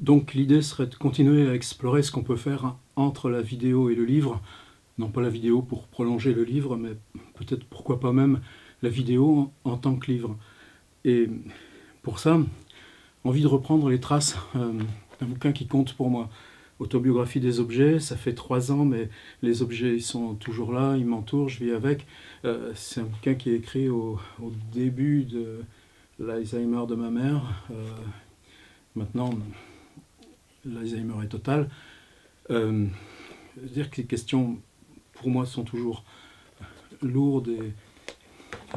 Donc l'idée serait de continuer à explorer ce qu'on peut faire entre la vidéo et le livre. Non pas la vidéo pour prolonger le livre, mais peut-être pourquoi pas même la vidéo en tant que livre. Et pour ça, envie de reprendre les traces d'un bouquin qui compte pour moi. Autobiographie des objets, ça fait 3 ans, mais les objets ils sont toujours là, ils m'entourent, je vis avec. C'est un bouquin qui est écrit au début de l'Alzheimer de ma mère. Maintenant, l'Alzheimer est total. Dire que les questions, pour moi, sont toujours lourdes et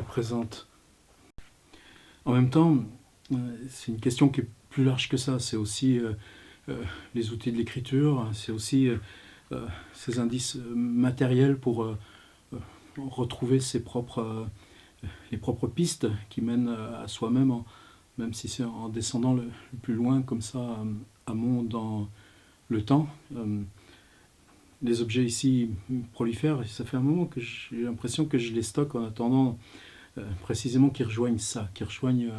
présentes. En même temps, c'est une question qui est plus large que ça. C'est aussi les outils de l'écriture, c'est aussi ces indices matériels pour retrouver les propres pistes qui mènent à soi-même, même si c'est en descendant le plus loin comme ça, amont dans le temps. Les objets ici prolifèrent et ça fait un moment que j'ai l'impression que je les stocke en attendant précisément qu'ils rejoignent ça, qu'ils rejoignent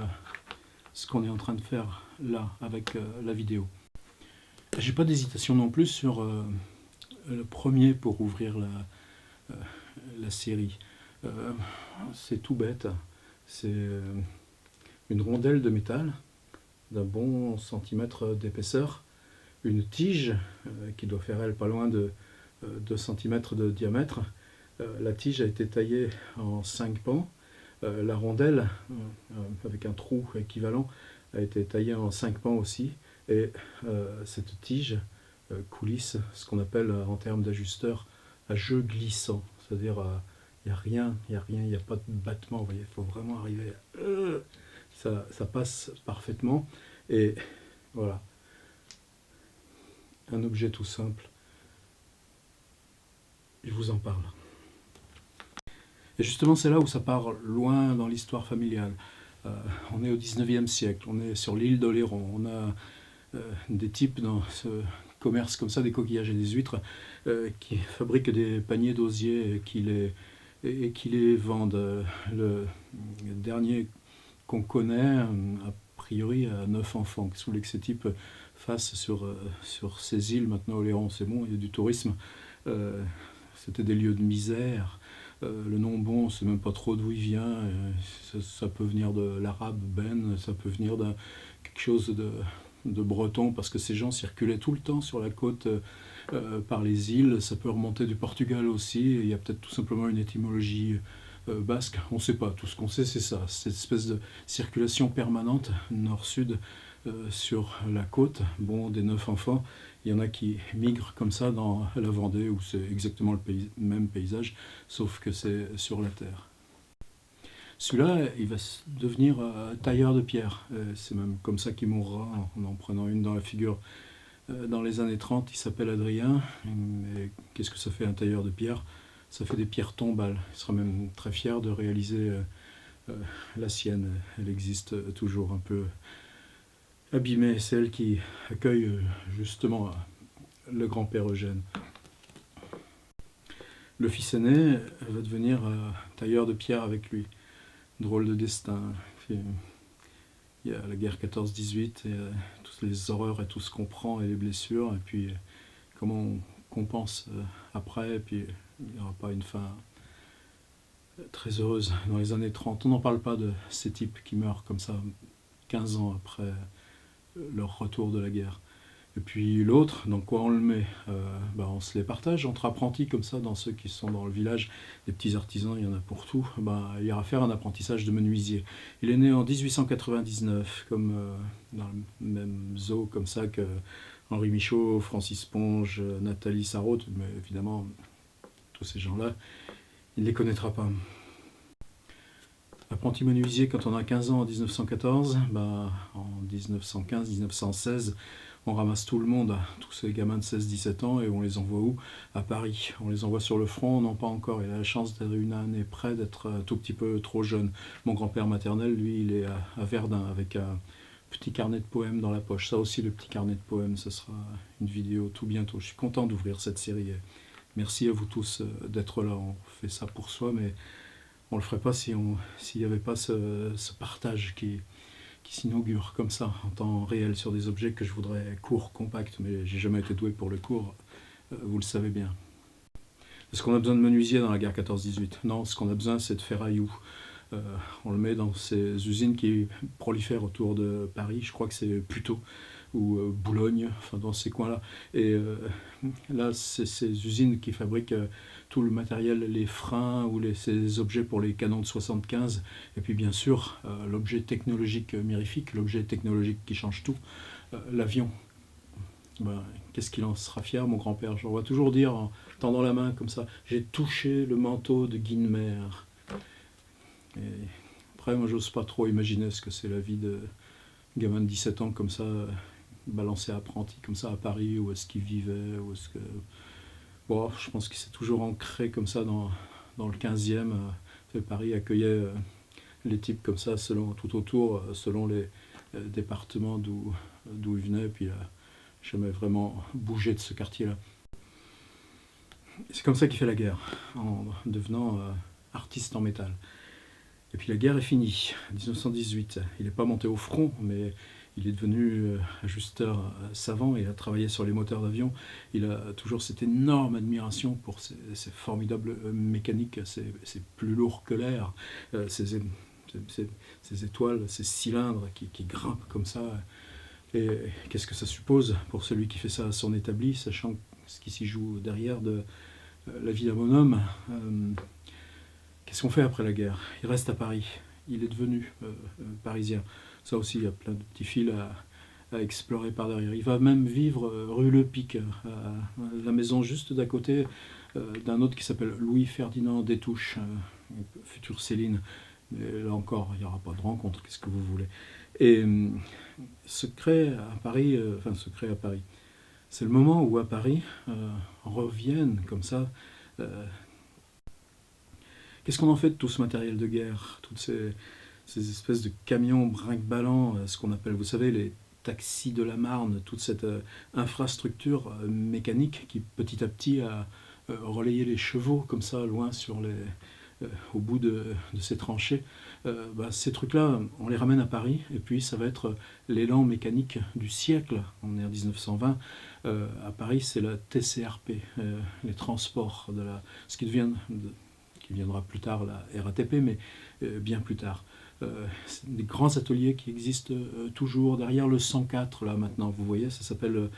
ce qu'on est en train de faire là avec la vidéo. J'ai pas d'hésitation non plus sur le premier pour ouvrir la série. C'est tout bête. C'est une rondelle de métal d'un bon centimètre d'épaisseur, une tige qui doit faire elle pas loin de 2 cm de diamètre. La tige a été taillée en 5 pans. La rondelle, avec un trou équivalent, a été taillée en 5 pans aussi. Et cette tige coulisse ce qu'on appelle en termes d'ajusteur à jeu glissant. C'est-à-dire, il n'y a rien, il n'y a pas de battement. Vous voyez, il faut vraiment arriver à... ça passe parfaitement. Et voilà. Un objet tout simple. Je vous en parle. Et justement, c'est là où ça part loin dans l'histoire familiale. On est au 19e siècle, on est sur l'île d'Oléron, on a des types dans ce commerce comme ça, des coquillages et des huîtres, qui fabriquent des paniers d'osier et qui les vendent. Le dernier qu'on connaît, a priori, a 9 enfants. Qu'est-ce que vous voulez que ces types fassent sur ces îles? Maintenant, Oléron, c'est bon, il y a du tourisme. C'était des lieux de misère. Le nom bon, on ne sait même pas trop d'où il vient. Ça peut venir de l'arabe ben, ça peut venir de quelque chose de breton, parce que ces gens circulaient tout le temps sur la côte par les îles. Ça peut remonter du Portugal aussi. Il y a peut-être tout simplement une étymologie basque. On ne sait pas. Tout ce qu'on sait, c'est ça. Cette espèce de circulation permanente, nord-sud, sur la côte. Bon, des 9 enfants. Il y en a qui migrent comme ça dans la Vendée, où c'est exactement le même paysage, sauf que c'est sur la terre. Celui-là, il va devenir tailleur de pierre. C'est même comme ça qu'il mourra, en prenant une dans la figure. Dans les années 30, il s'appelle Adrien. Mais qu'est-ce que ça fait un tailleur de pierre? Ça fait des pierres tombales. Il sera même très fier de réaliser la sienne. Elle existe toujours un peu abîmée. C'est elle qui accueille justement le grand-père Eugène. Le fils aîné va devenir tailleur de pierre avec lui. Drôle de destin. Il y a la guerre 14-18, et toutes les horreurs et tout ce qu'on prend et les blessures, et puis comment on compense après, et puis il n'y aura pas une fin très heureuse. Dans les années 30, on n'en parle pas de ces types qui meurent comme ça 15 ans après leur retour de la guerre. Et puis l'autre, dans quoi on le met? On se les partage entre apprentis comme ça, dans ceux qui sont dans le village, des petits artisans, il y en a pour tout. Il ira faire un apprentissage de menuisier. Il est né en 1899, comme dans le même zoo comme ça que Henri Michaud, Francis Ponge, Nathalie Sarraute, mais évidemment, tous ces gens-là, il ne les connaîtra pas. Apprenti menuisier quand on a 15 ans en 1914, en 1915-1916, on ramasse tout le monde, tous ces gamins de 16-17 ans, et on les envoie où? À Paris. On les envoie sur le front? Non, pas encore. Il a la chance d'être une année près, d'être un tout petit peu trop jeune. Mon grand-père maternel, lui, il est à Verdun, avec un petit carnet de poèmes dans la poche. Ça aussi, le petit carnet de poèmes, ce sera une vidéo tout bientôt. Je suis content d'ouvrir cette série. Merci à vous tous d'être là. On fait ça pour soi, mais on ne le ferait pas s'il n'y avait pas ce partage qui qui s'inaugure comme ça, en temps réel, sur des objets que je voudrais courts, compacts, mais j'ai jamais été doué pour le court, vous le savez bien. Est-ce qu'on a besoin de menuisier dans la guerre 14-18? Non, ce qu'on a besoin, c'est de ferrailloux. On le met dans ces usines qui prolifèrent autour de Paris, je crois que c'est Puteaux, ou Boulogne, enfin dans ces coins-là. Et là, c'est ces usines qui fabriquent tout le matériel, les freins ou ces objets pour les canons de 75. Et puis bien sûr, l'objet technologique mirifique, l'objet technologique qui change tout, l'avion. Ben, qu'est-ce qu'il en sera fier, mon grand-père? Je vois toujours dire, en tendant la main comme ça, j'ai touché le manteau de Guinemer. Et après, moi, j'ose pas trop imaginer ce que c'est la vie de gamin de 17 ans comme ça, balancé apprenti comme ça à Paris, où est-ce qu'il vivait, où est-ce que... Bon, je pense qu'il s'est toujours ancré comme ça dans le 15e. Paris accueillait les types comme ça, tout autour, selon les départements d'où ils venaient, puis jamais vraiment bougé de ce quartier-là. C'est comme ça qu'il fait la guerre, en devenant artiste en métal. Et puis la guerre est finie, 1918. Il n'est pas monté au front, mais il est devenu ajusteur savant, il a travaillé sur les moteurs d'avion. Il a toujours cette énorme admiration pour ces formidables mécaniques, c'est plus lourd que l'air, ces étoiles, ces cylindres qui grimpent comme ça. Et qu'est-ce que ça suppose pour celui qui fait ça à son établi, sachant ce qui s'y joue derrière de la vie d'un bonhomme. Qu'est-ce qu'on fait après la guerre? Il reste à Paris. Il est devenu parisien. Ça aussi, il y a plein de petits fils à explorer par derrière. Il va même vivre rue Le Pic, la maison juste d'à côté d'un autre qui s'appelle Louis-Ferdinand Détouche, future Céline. Mais là encore, il n'y aura pas de rencontre, qu'est-ce que vous voulez. Et secret à Paris, c'est le moment où à Paris reviennent comme ça. Qu'est-ce qu'on en fait de tout ce matériel de guerre, toutes ces espèces de camions brinque-ballants, ce qu'on appelle, vous savez, les taxis de la Marne, toute cette infrastructure mécanique qui petit à petit a relayé les chevaux comme ça, loin au bout de ces tranchées. Ces trucs-là, on les ramène à Paris, et puis ça va être l'élan mécanique du siècle. On est en 1920. À Paris, c'est la TCRP, les transports, ce qui viendra plus tard la RATP, mais bien plus tard. C'est des grands ateliers qui existent toujours derrière le 104, là maintenant, vous voyez, ça s'appelle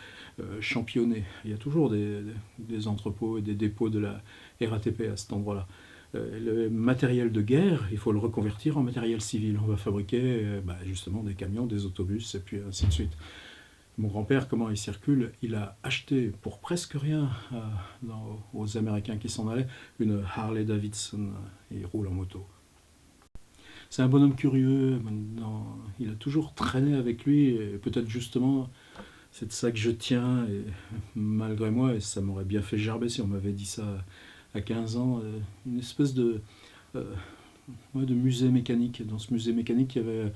Championnet. Il y a toujours des entrepôts et des dépôts de la RATP à cet endroit-là. Le matériel de guerre, il faut le reconvertir en matériel civil. On va fabriquer justement des camions, des autobus, et puis ainsi de suite. Mon grand-père, comment il circule? Il a acheté pour presque rien aux Américains qui s'en allaient une Harley Davidson. Il roule en moto. C'est un bonhomme curieux. Il a toujours traîné avec lui, et peut-être justement, c'est de ça que je tiens, et malgré moi, et ça m'aurait bien fait gerber si on m'avait dit ça à 15 ans, une espèce de musée mécanique. Dans ce musée mécanique, il y avait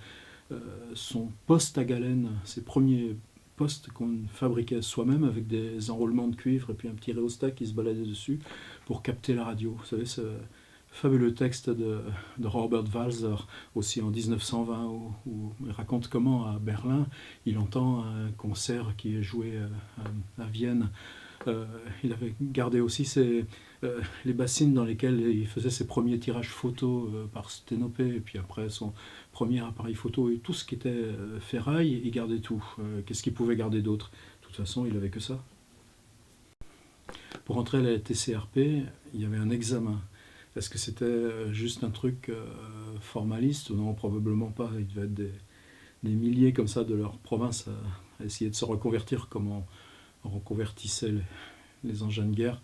son poste à galène, ses premiers postes qu'on fabriquait soi-même avec des enroulements de cuivre et puis un petit rhéostat qui se baladait dessus pour capter la radio. Vous savez, ce fabuleux texte de Robert Walser, aussi en 1920, où il raconte comment à Berlin, il entend un concert qui est joué à Vienne. Il avait gardé aussi les bassines dans lesquelles il faisait ses premiers tirages photos par sténopée, et puis après son premier appareil photo, et tout ce qui était ferraille, il gardait tout. Qu'est-ce qu'il pouvait garder d'autre? De toute façon, il n'avait que ça. Pour entrer à la TCRP, il y avait un examen. Est-ce que c'était juste un truc formaliste? Non, probablement pas. Il devait être des milliers comme ça de leur province à essayer de se reconvertir comme on reconvertissait les engins de guerre.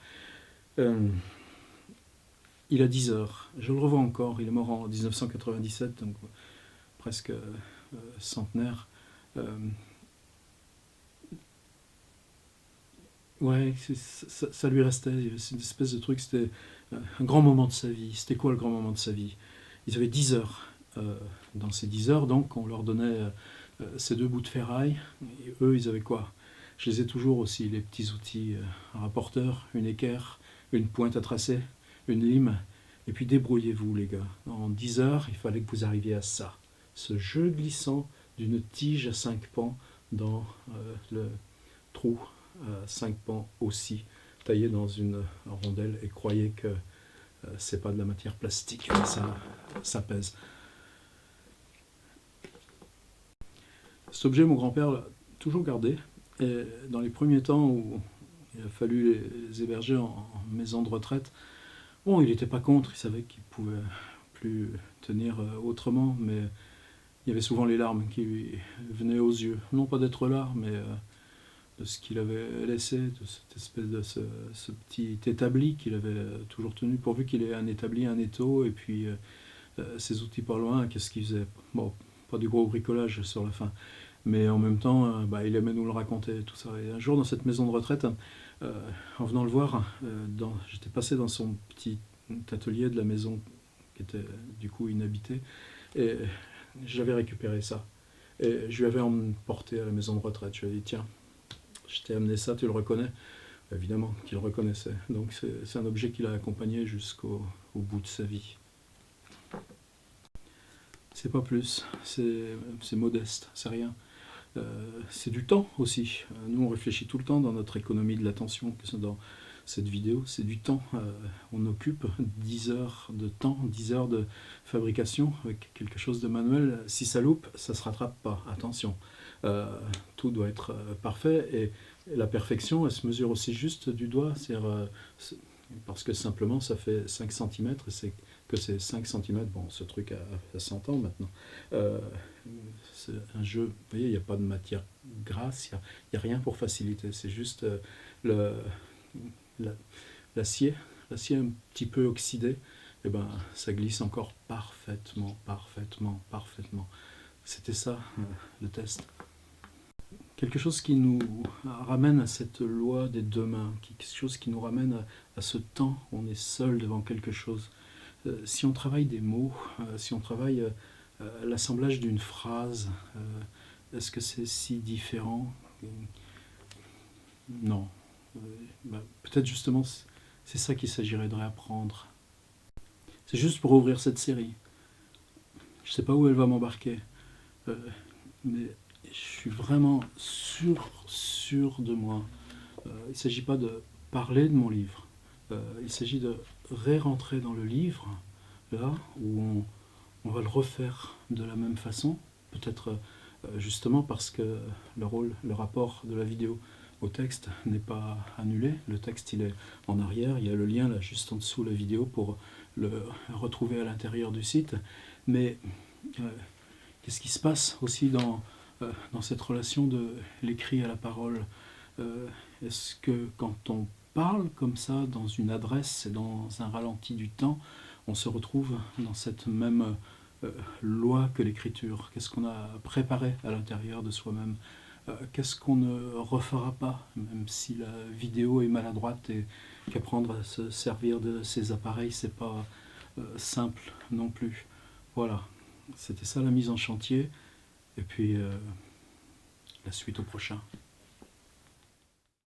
Il a 10 heures. Je le revois encore. Il est mort en 1997, donc presque centenaire. Ouais, ça lui restait. C'est une espèce de truc. C'était un grand moment de sa vie. C'était quoi le grand moment de sa vie? Ils avaient 10 heures. Dans ces 10 heures, donc, on leur donnait ces 2 bouts de ferraille. Et eux, ils avaient quoi? Je les ai toujours aussi, les petits outils, un rapporteur, une équerre, une pointe à tracer, une lime, et puis débrouillez-vous les gars. En 10 heures, il fallait que vous arriviez à ça. Ce jeu glissant d'une tige à 5 pans dans le trou à 5 pans aussi, taillé dans une rondelle, et croyez que c'est pas de la matière plastique, ça pèse. Cet objet, mon grand-père l'a toujours gardé, et dans les premiers temps où il a fallu les héberger en maison de retraite, bon, il n'était pas contre, il savait qu'il pouvait plus tenir autrement, mais il y avait souvent les larmes qui lui venaient aux yeux. Non pas d'être là, mais de ce qu'il avait laissé, de cette espèce de ce petit établi qu'il avait toujours tenu, pourvu qu'il ait un établi, un étau, et puis ses outils pas loin. Qu'est-ce qu'il faisait? Bon, pas du gros bricolage sur la fin, mais en même temps, il aimait nous le raconter, tout ça. Et un jour, dans cette maison de retraite, en venant le voir, j'étais passé dans son petit atelier de la maison, qui était du coup inhabité, et j'avais récupéré ça. Et je lui avais emporté à la maison de retraite. Je lui ai dit, tiens, je t'ai amené ça, tu le reconnais? Évidemment qu'il le reconnaissait. Donc c'est un objet qui l'a accompagné jusqu'au bout de sa vie. C'est pas plus, c'est modeste, c'est rien. C'est du temps aussi. Nous, on réfléchit tout le temps dans notre économie de l'attention, que dans cette vidéo, c'est du temps. On occupe 10 heures de temps, 10 heures de fabrication avec quelque chose de manuel. Si ça loupe, ça ne se rattrape pas. Attention, tout doit être parfait, et la perfection, elle se mesure aussi juste du doigt, parce que simplement ça fait 5 cm, et c'est que c'est 5 cm, bon, ce truc a 100 ans maintenant. C'est un jeu, vous voyez, il n'y a pas de matière grasse, il n'y a rien pour faciliter, c'est juste l'acier un petit peu oxydé, et ben ça glisse encore parfaitement. C'était ça, le test. Quelque chose qui nous ramène à cette loi des deux mains, quelque chose qui nous ramène à ce temps où on est seul devant quelque chose. Si on travaille des mots, si on travaille l'assemblage d'une phrase, est-ce que c'est si différent? Non. Peut-être justement, c'est ça qu'il s'agirait de réapprendre. C'est juste pour ouvrir cette série. Je ne sais pas où elle va m'embarquer, mais je suis vraiment sûr de moi. Il ne s'agit pas de parler de mon livre. Il s'agit de rentrer dans le livre, là où on va le refaire de la même façon, peut-être justement parce que le rapport de la vidéo au texte n'est pas annulé. Le texte, il est en arrière, il y a le lien là juste en dessous de la vidéo pour le retrouver à l'intérieur du site. Mais qu'est-ce qui se passe aussi dans cette relation de l'écrit à la parole? Est-ce que quand on parle comme ça dans une adresse et dans un ralenti du temps, on se retrouve dans cette même loi que l'écriture? Qu'est-ce qu'on a préparé à l'intérieur de soi-même? Qu'est-ce qu'on ne refera pas, même si la vidéo est maladroite et qu'apprendre à se servir de ces appareils, c'est pas simple non plus. Voilà, c'était ça la mise en chantier, et puis la suite au prochain.